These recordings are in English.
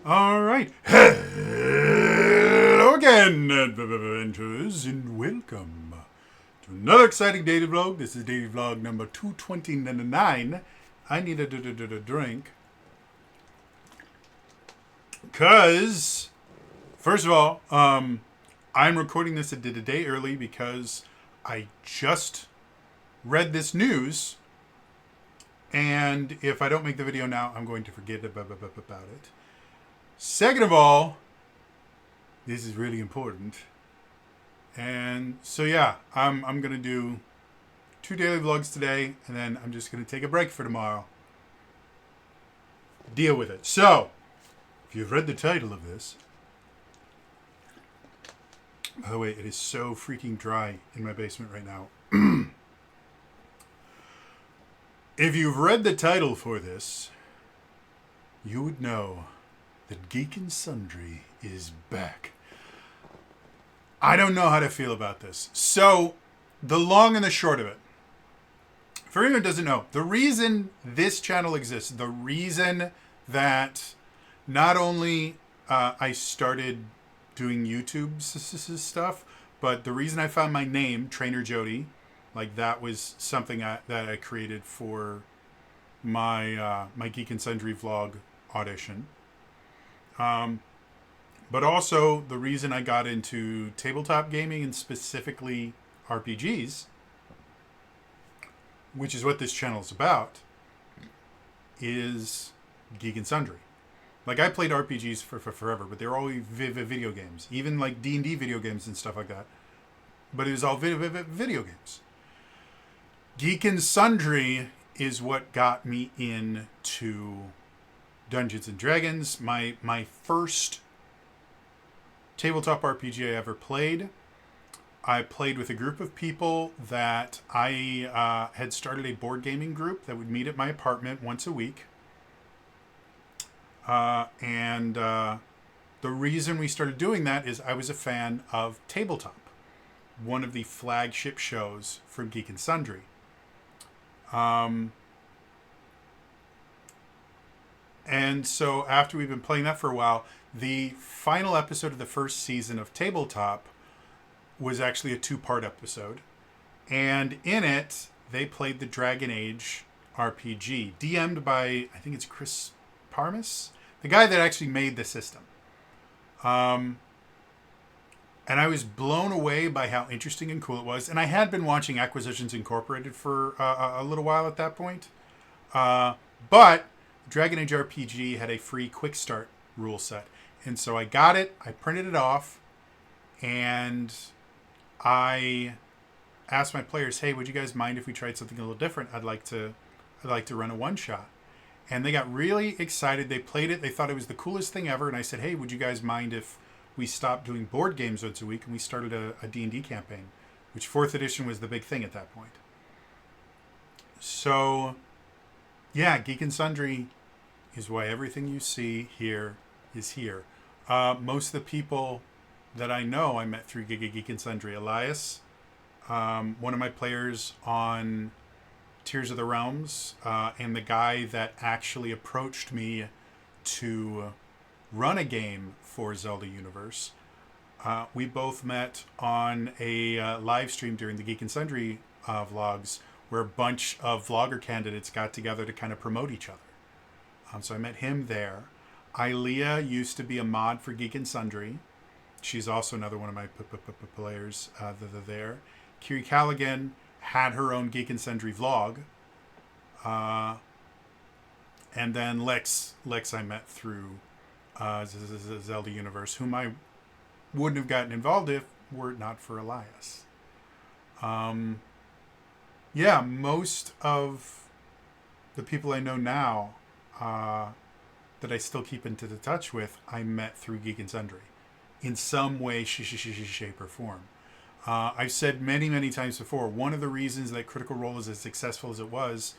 All right. Hello again, adventurers, and welcome to another exciting daily vlog. This is daily vlog number 229. I need a drink. Because, first of all, I'm recording this a day early because I just read this news. And if I don't make the video now, I'm going to forget about it. Second of all, this is really important. And so yeah, I'm going to do 2 daily vlogs today, and then I'm just going to take a break for tomorrow. Deal with it. So, if you've read the title of this... By the way, it is so freaking dry in my basement right now. If you've read the title for this, you would know that Geek and Sundry is back. I don't know how to feel about this. So, the long and the short of it. For anyone who doesn't know, the reason this channel exists, the reason that not only I started doing YouTube stuff, but the reason I found my name, Trainer Jody, like that was something that I created for my my Geek and Sundry vlog audition. But also the reason I got into tabletop gaming and specifically RPGs, which is what this channel is about, is Geek and Sundry. Like, I played RPGs for forever, but they were all video games. Even like D&D video games and stuff like that. But it was all video games. Geek and Sundry is what got me into Dungeons and Dragons. My first tabletop RPG I ever played. I played with a group of people that I had started a board gaming group that would meet at my apartment once a week. And the reason we started doing that is I was a fan of Tabletop, one of the flagship shows from Geek and Sundry. And so after we've been playing that for a while, the final episode of the first season of Tabletop was actually a 2-part episode. And in it, they played the Dragon Age RPG, DM'd by, I think it's Chris Parmas, the guy that actually made the system. And I was blown away by how interesting and cool it was. And I had been watching Acquisitions Incorporated for a little while at that point. But Dragon Age RPG had a free quick start rule set. And so I got it, I printed it off, and I asked my players, hey, would you guys mind if we tried something a little different? I'd like to run a one-shot. And they got really excited. They played it. They thought it was the coolest thing ever. And I said, hey, would you guys mind if we stopped doing board games once a week and we started a D&D campaign, which 4th edition was the big thing at that point. So, yeah, Geek and Sundry is why everything you see here is here. Most of the people that I know I met through Geek and Sundry. Elias, one of my players on Tears of the Realms, and the guy that actually approached me to run a game for Zelda Universe. We both met on a live stream during the Geek and Sundry vlogs, where a bunch of vlogger candidates got together to kind of promote each other. So I met him there. Ilea used to be a mod for Geek and Sundry. She's also another one of my players there. Kiri Callaghan had her own Geek and Sundry vlog. And then Lex I met through Zelda Universe, whom I wouldn't have gotten involved if were it not for Elias. Yeah, most of the people I know now that I still keep into the touch with, I met through Geek and Sundry in some way, shape, or form. I've said many times before, one of the reasons that Critical Role is as successful as it was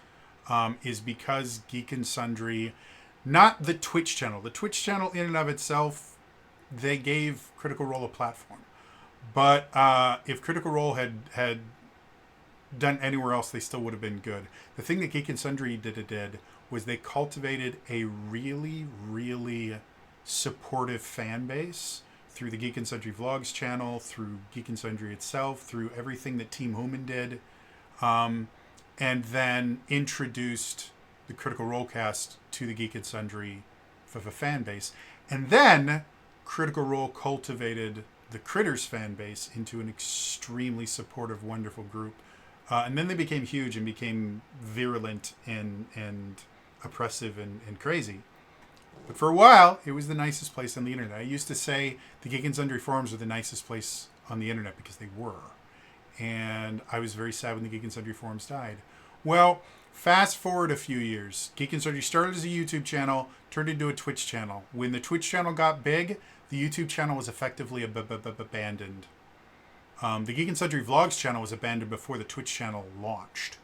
is because Geek and Sundry, not the Twitch channel. The Twitch channel in and of itself, they gave Critical Role a platform. But if Critical Role had done anywhere else, they still would have been good. The thing that Geek and Sundry did was they cultivated a really supportive fan base through the Geek and Sundry Vlogs channel, through Geek and Sundry itself, through everything that Team Human did, and then introduced the Critical Role cast to the Geek and Sundry fan base. And then Critical Role cultivated the Critters fan base into an extremely supportive, wonderful group. And then they became huge and became virulent and oppressive and crazy. But for a while, it was the nicest place on the internet. I used to say the Geek and Sundry forums were the nicest place on the internet because they were. And I was very sad when the Geek and Sundry forums died. Well, fast forward a few years. Geek and Sundry started as a YouTube channel, turned into a Twitch channel. When the Twitch channel got big, the YouTube channel was effectively abandoned. The Geek and Sundry Vlogs channel was abandoned before the Twitch channel launched.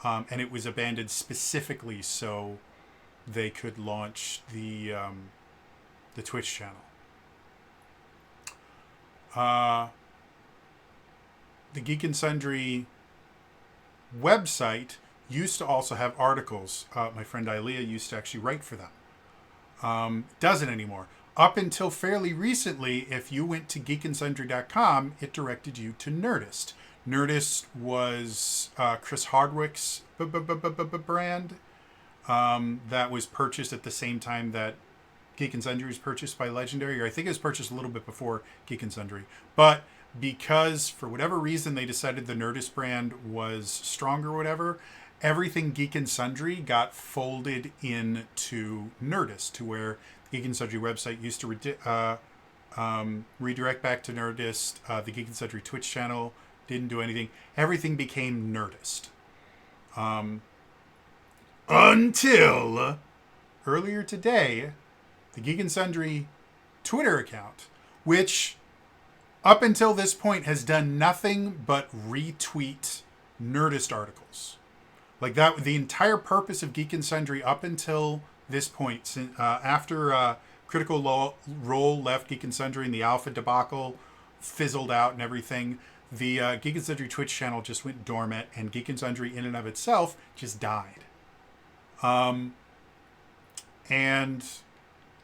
And it was abandoned specifically so they could launch the Twitch channel. The Geek and Sundry website used to also have articles. My friend Ilea used to actually write for them. Doesn't anymore. Up until fairly recently, if you went to geekandsundry.com, it directed you to Nerdist. Nerdist was Chris Hardwick's brand that was purchased at the same time that Geek and Sundry was purchased by Legendary, or I think it was purchased a little bit before Geek and Sundry. But because, for whatever reason, they decided the Nerdist brand was stronger or whatever, everything Geek and Sundry got folded into Nerdist, to where the Geek and Sundry website used to redirect back to Nerdist. The Geek and Sundry Twitch channel didn't do anything. Everything became Nerdist. Until earlier today, the Geek and Sundry Twitter account, which up until this point has done nothing but retweet Nerdist articles. Like that, the entire purpose of Geek and Sundry up until this point, after Critical Role left Geek and Sundry and the Alpha debacle fizzled out and everything, the Geek and Sundry Twitch channel just went dormant, and Geek and Sundry in and of itself just died. And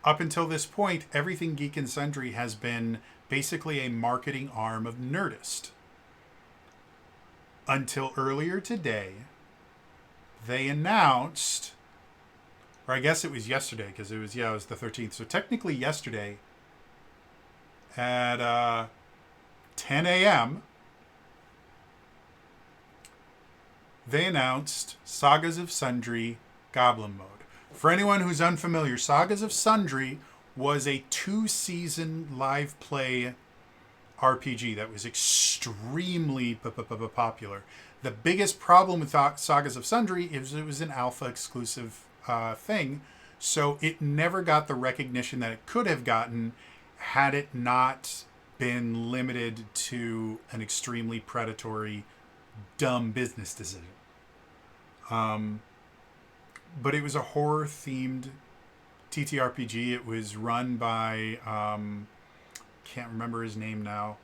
up until this point, everything Geek and Sundry has been basically a marketing arm of Nerdist. Until earlier today, they announced, or I guess it was yesterday, because it was the 13th. So technically yesterday at 10 a.m., they announced Sagas of Sundry Goblin Mode. For anyone who's unfamiliar, Sagas of Sundry was a 2-season live play RPG that was extremely popular. The biggest problem with Sagas of Sundry is it was an alpha exclusive thing, so it never got the recognition that it could have gotten had it not been limited to an extremely predatory, dumb business decision. But it was a horror-themed TTRPG. It was run by, can't remember his name now.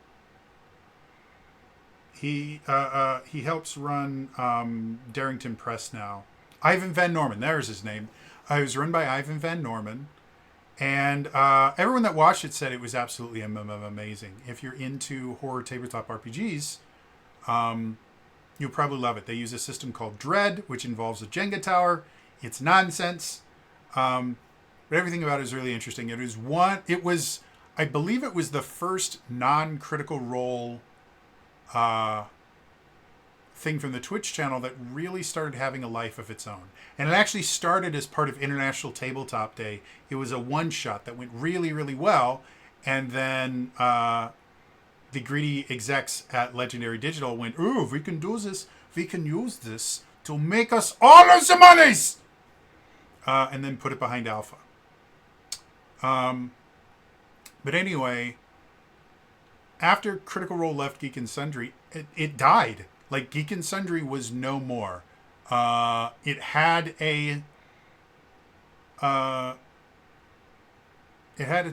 He helps run Darrington Press now. Ivan Van Norman, there's his name. It was run by Ivan Van Norman. And everyone that watched it said it was absolutely amazing. If you're into horror tabletop RPGs, you'll probably love it. They use a system called Dread, which involves a Jenga tower. It's nonsense. But everything about it is really interesting. I believe it was the first non-Critical Role thing from the Twitch channel that really started having a life of its own. And it actually started as part of International Tabletop Day. It was a one-shot that went really, really well. And then the greedy execs at Legendary Digital went, "Ooh, if we can do this, we can use this to make us all of the monies!" And then put it behind Alpha. But anyway, after Critical Role left Geek and Sundry, it died. Like, Geek and Sundry was no more. It had a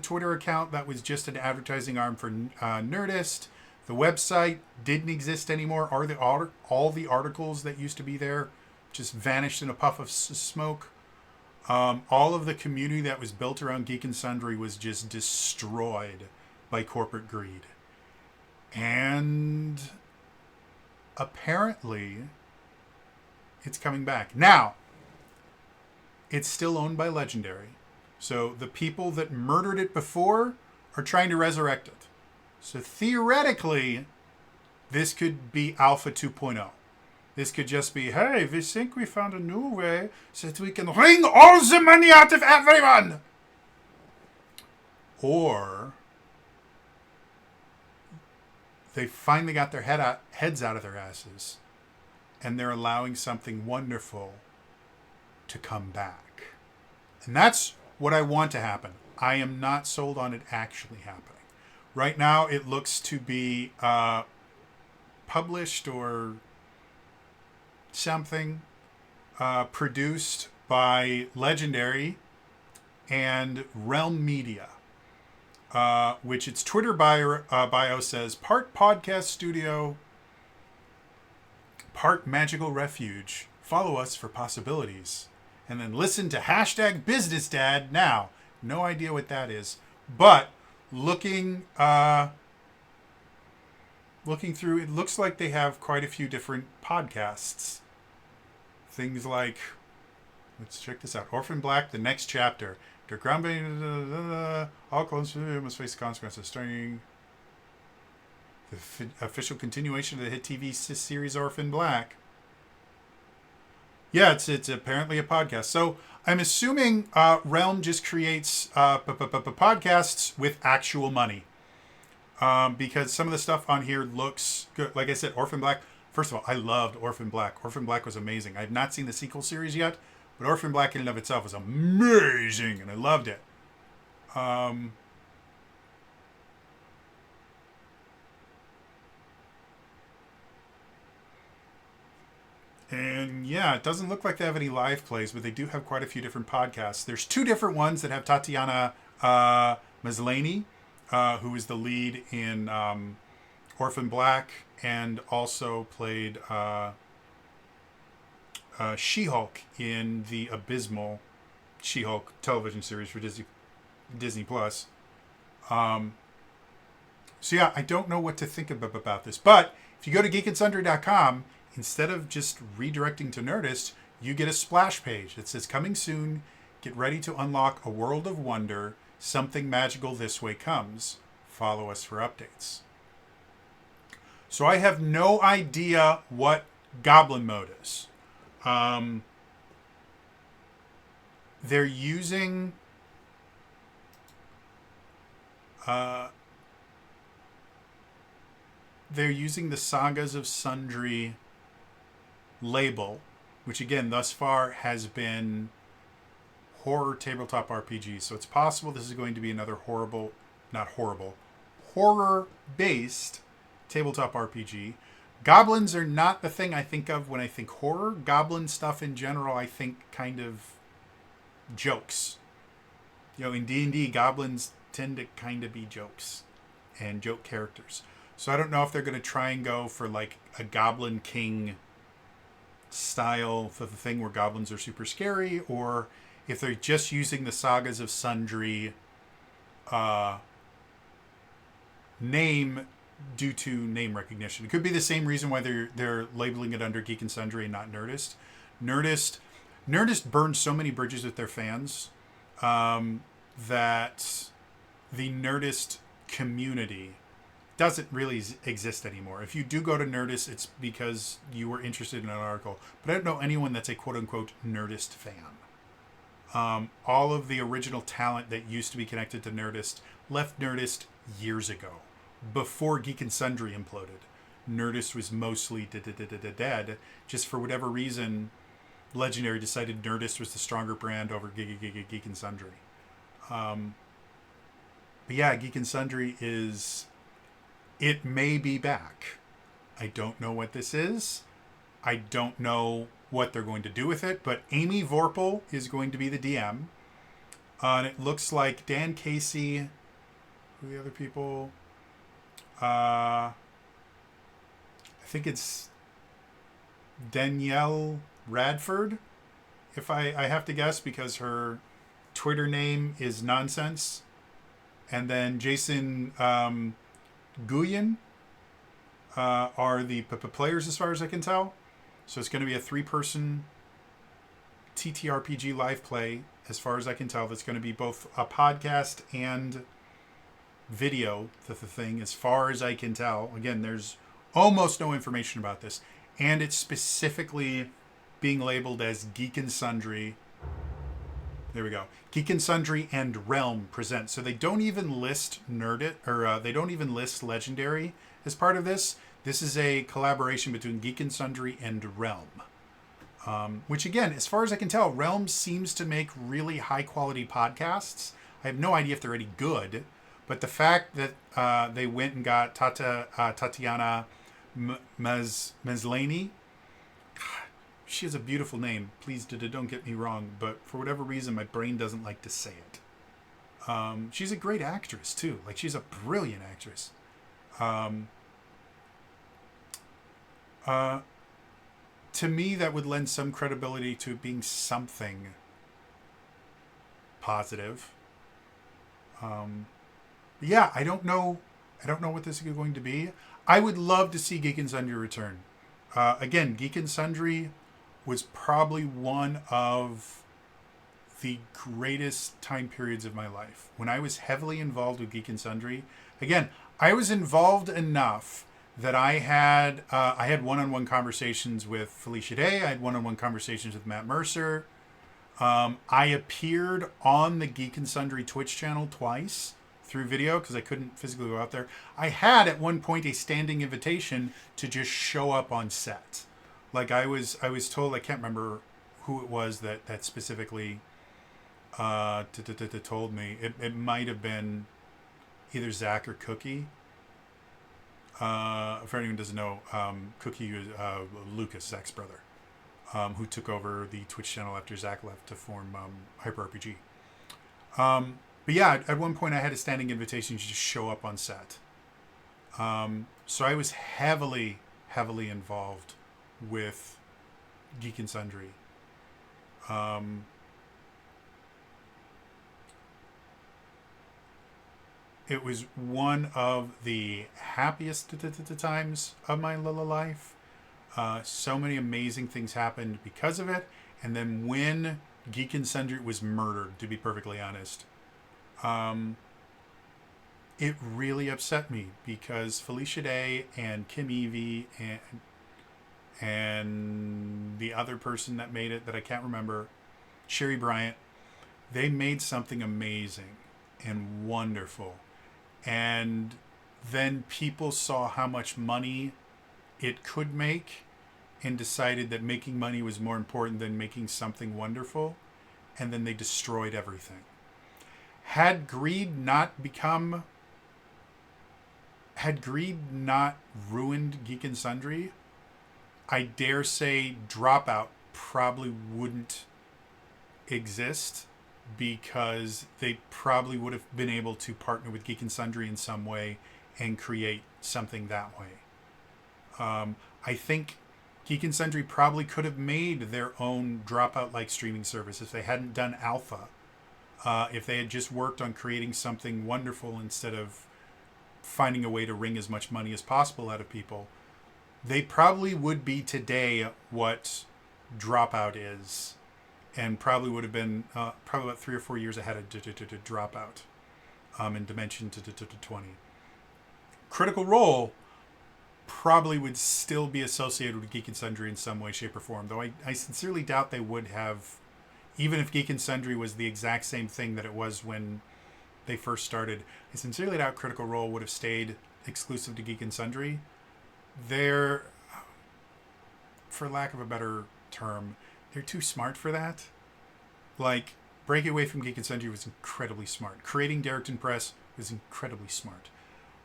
Twitter account that was just an advertising arm for Nerdist. The website didn't exist anymore. All the articles that used to be there just vanished in a puff of smoke. All of the community that was built around Geek and Sundry was just destroyed by corporate greed. And apparently, it's coming back. Now, it's still owned by Legendary. So the people that murdered it before are trying to resurrect it. So theoretically, this could be Alpha 2.0. This could just be, hey, we think we found a new way so that we can wring all the money out of everyone. Or they finally got their heads out of their asses and they're allowing something wonderful to come back. And that's what I want to happen. I am not sold on it actually happening. Right now, it looks to be published or something produced by Legendary and Realm Media, which its Twitter bio says, part podcast studio, part magical refuge. Follow us for possibilities. And then listen to #BusinessDad now. No idea what that is. But looking through, it looks like they have quite a few different podcasts. Things like, let's check this out. Orphan Black, The Next Chapter. Their groundbreaking, all clones must face consequences. Starting the official continuation of the hit TV series Orphan Black. Yeah, it's apparently a podcast. So I'm assuming Realm just creates podcasts with actual money. Because some of the stuff on here looks good. Like I said, Orphan Black. First of all, I loved Orphan Black. Orphan Black was amazing. I have not seen the sequel series yet, but Orphan Black in and of itself was amazing, and I loved it. And yeah, it doesn't look like they have any live plays, but they do have quite a few different podcasts. There's 2 different ones that have Tatiana Maslany, who is the lead in Orphan Black and also played She-Hulk in the abysmal She-Hulk television series for Disney Plus. So yeah, I don't know what to think about this. But if you go to geekandsundry.com, instead of just redirecting to Nerdist, you get a splash page that says, coming soon, get ready to unlock a world of wonder. Something magical this way comes. Follow us for updates. So I have no idea what Goblin Mode is. They're using the Sagas of Sundry label, which again thus far has been horror tabletop RPG. So it's possible this is going to be another horror-based tabletop RPG. Goblins are not the thing I think of when I think horror. Goblin stuff in general, I think kind of jokes. You know, in D&D, goblins tend to kind of be jokes and joke characters. So I don't know if they're going to try and go for like a Goblin King style for the thing where goblins are super scary, or if they're just using the Sagas of Sundry name due to name recognition. It could be the same reason why they're labeling it under Geek and Sundry and not Nerdist. Nerdist burned so many bridges with their fans that the Nerdist community doesn't really exist anymore. If you do go to Nerdist, it's because you were interested in an article. But I don't know anyone that's a quote-unquote Nerdist fan. All of the original talent that used to be connected to Nerdist left Nerdist years ago, before Geek and Sundry imploded. Nerdist was mostly dead. Just for whatever reason, Legendary decided Nerdist was the stronger brand over Geek and Sundry. But yeah, Geek and Sundry it may be back. I don't know what this is. I don't know what they're going to do with it, but Amy Vorpal is going to be the DM. And it looks like Dan Casey, who are the other people? I think it's Danielle Radford if I have to guess, because her Twitter name is Nonsense. And then Jason Guyen are the players, as far as I can tell. So it's going to be a 3-person TTRPG live play, as far as I can tell. That's going to be both a podcast and video, the thing, as far as I can tell. Again, there's almost no information about this. And it's specifically being labeled as Geek and Sundry. There we go. Geek and Sundry and Realm present. So they don't even list they don't even list Legendary as part of this. This is a collaboration between Geek and Sundry and Realm. Which, again, as far as I can tell, Realm seems to make really high-quality podcasts. I have no idea if they're any good, but the fact that they went and got Tatiana Maslany, she has a beautiful name. Please don't get me wrong, but for whatever reason, my brain doesn't like to say it. She's a great actress, too. Like, she's a brilliant actress. To me, that would lend some credibility to it being something positive. Yeah, I don't know what this is going to be. I would love to see Geek and Sundry return. Again, Geek and Sundry was probably one of the greatest time periods of my life. When I was heavily involved with Geek and Sundry, again, I was involved enough that I had one-on-one conversations with Felicia Day. I had one-on-one conversations with Matt Mercer. I appeared on the Geek and Sundry Twitch channel twice through video because I couldn't physically go out there. I had at one point a standing invitation to just show up on set. Like I was told, I can't remember who it was that specifically told me. It might have been either Zach or Cookie. For anyone who doesn't know, Cookie was Lucas, Zach's brother, who took over the Twitch channel after Zach left to form Hyper RPG. But yeah, at one point I had a standing invitation to just show up on set. So I was heavily involved with Geek and Sundry. It was one of the happiest times of my little life. So many amazing things happened because of it. And then when Geek and Sundry was murdered, to be perfectly honest, it really upset me because Felicia Day and Kim Evie and the other person that made it that I can't remember, Sherry Bryant, they made something amazing and wonderful. And then people saw how much money it could make and decided that making money was more important than making something wonderful. And then they destroyed everything. Had greed not ruined Geek and Sundry, I dare say Dropout probably wouldn't exist, because they probably would have been able to partner with Geek and Sundry in some way and create something that way. I think Geek and Sundry probably could have made their own Dropout-like streaming service if they hadn't done Alpha. If they had just worked on creating something wonderful instead of finding a way to wring as much money as possible out of people, they probably would be today what Dropout is. And probably would have been probably about 3 or 4 years ahead of Dropout in Dimension 20. Critical Role probably would still be associated with Geek and Sundry in some way, shape, or form. Though I sincerely doubt they would have, even if Geek and Sundry was the exact same thing that it was when they first started. I sincerely doubt Critical Role would have stayed exclusive to Geek and Sundry. They're, for lack of a better term, they're too smart for that. Like, breaking away from Geek and Sundry was incredibly smart. Creating Derrickton Press was incredibly smart.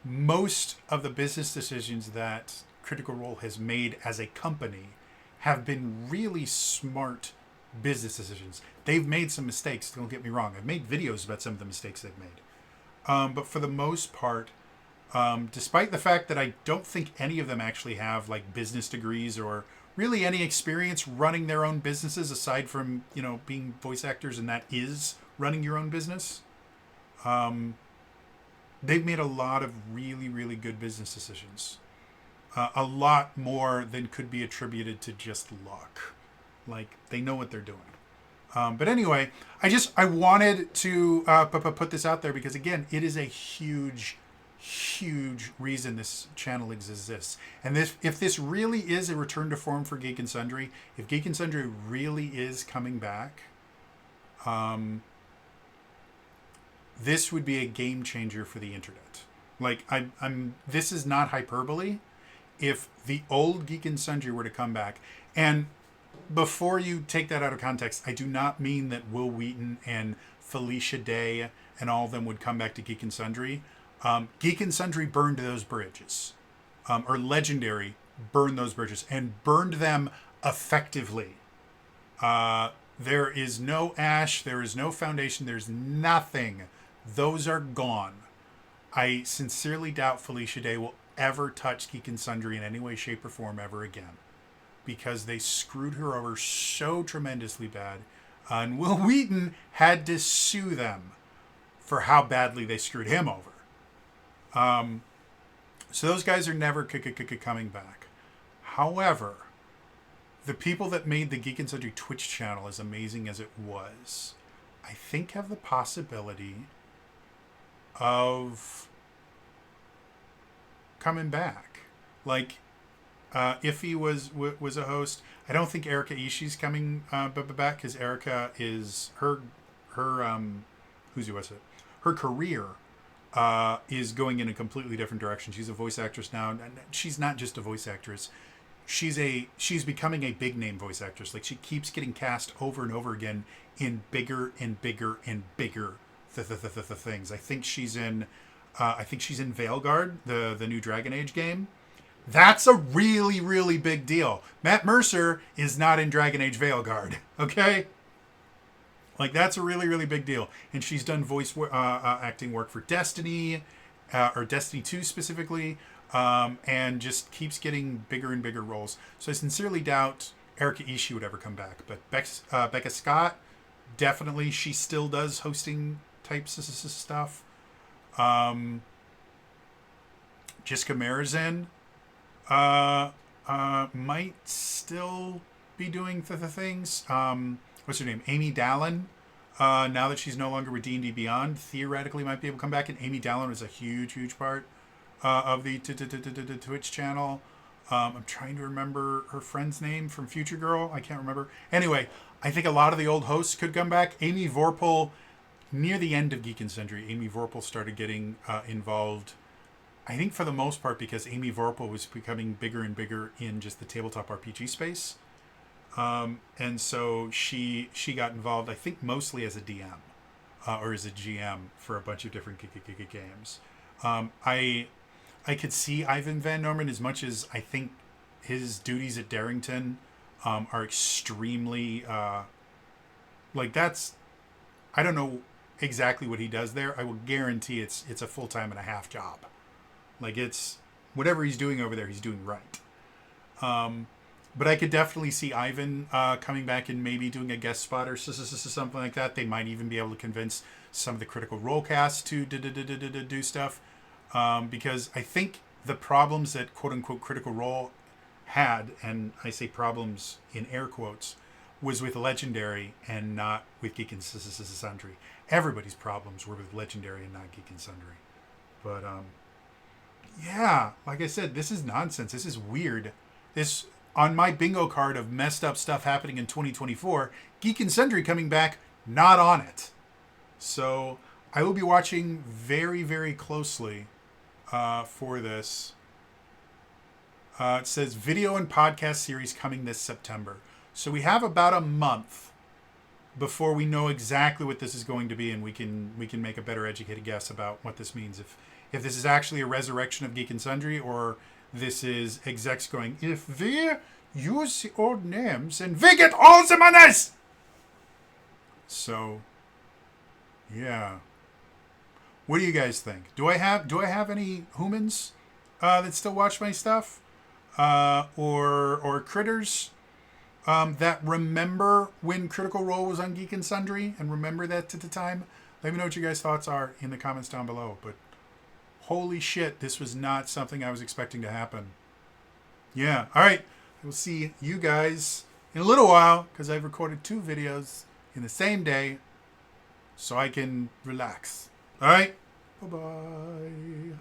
Most of the business decisions that Critical Role has made as a company have been really smart business decisions. They've made some mistakes, don't get me wrong. I've made videos about some of the mistakes they've made. But for the most part, despite the fact that I don't think any of them actually have like business degrees or really any experience running their own businesses aside from, being voice actors, and that is running your own business. They've made a lot of really, really good business decisions. A lot more than could be attributed to just luck. Like, they know what they're doing. But anyway, I wanted to put this out there because, again, it is a huge, huge reason this channel exists. And if this really is a return to form for Geek and Sundry, if Geek and Sundry really is coming back, this would be a game changer for the internet. Like, this is not hyperbole. If the old Geek and Sundry were to come back, and before you take that out of context, I do not mean that Will Wheaton and Felicia Day and all of them would come back to Geek and Sundry. Geek and Sundry burned those bridges, or Legendary burned those bridges and burned them effectively. There is no ash, there is no foundation, there's nothing. Those are gone. I sincerely doubt Felicia Day will ever touch Geek and Sundry in any way, shape, or form ever again, because they screwed her over so tremendously bad. And Will Wheaton had to sue them for how badly they screwed him over. So those guys are never coming back. However, the people that made the Geek and Sundry Twitch channel, as amazing as it was, I think have the possibility of coming back. Like, Iffy was a host. I don't think Erica Ishii's coming back, because Erica is her her career is going in a completely different direction. She's a voice actress now. She's not just a voice actress. She's becoming a big name voice actress. Like, she keeps getting cast over and over again in bigger and bigger and bigger things. I think she's in Veilguard, the new Dragon Age game. That's a really, really big deal. Matt Mercer is not in Dragon Age Veilguard, okay? Like, that's a really, really big deal. And she's done voice acting work for Destiny, or Destiny 2 specifically, and just keeps getting bigger and bigger roles. So I sincerely doubt Erica Ishii would ever come back. But Becca Scott, definitely, she still does hosting types of stuff. Jessica Marizan might still be doing the things. What's her name? Amy Dallin. Now that she's no longer with D&D Beyond, theoretically might be able to come back. And Amy Dallin was a huge, huge part of the Twitch channel. I'm trying to remember her friend's name from Future Girl. I can't remember. Anyway, I think a lot of the old hosts could come back. Amy Vorpal, near the end of Geek and Sundry, Amy Vorpal started getting involved, I think for the most part because Amy Vorpal was becoming bigger and bigger in just the tabletop RPG space. And so she got involved, I think mostly as a DM or as a GM for a bunch of different games. I could see Ivan Van Norman, as much as I think his duties at Darrington are extremely that's, I don't know exactly what he does there. I will guarantee it's a full-time and a half job. Like, it's whatever he's doing over there, he's doing right. But I could definitely see Ivan coming back and maybe doing a guest spot or something like that. They might even be able to convince some of the Critical Role cast to do stuff. Because I think the problems that quote-unquote Critical Role had, and I say problems in air quotes, was with Legendary and not with Geek and Sundry. Everybody's problems were with Legendary and not Geek and Sundry. But, yeah, like I said, this is nonsense. This is weird. This, on my bingo card of messed up stuff happening in 2024, Geek and Sundry coming back, not on it. So I will be watching very, very closely for this. It says video and podcast series coming this September. So we have about a month before we know exactly what this is going to be, and we can make a better educated guess about what this means. If this is actually a resurrection of Geek and Sundry, or this is execs going, if we use the old names and we get all the monies. So, yeah. What do you guys think? Do I have any humans that still watch my stuff? or critters that remember when Critical Role was on Geek and Sundry and remember that at the time. Let me know what you guys' thoughts are in the comments down below. But holy shit, this was not something I was expecting to happen. Yeah, all right. We'll see you guys in a little while because I've recorded 2 videos in the same day so I can relax. All right, bye-bye.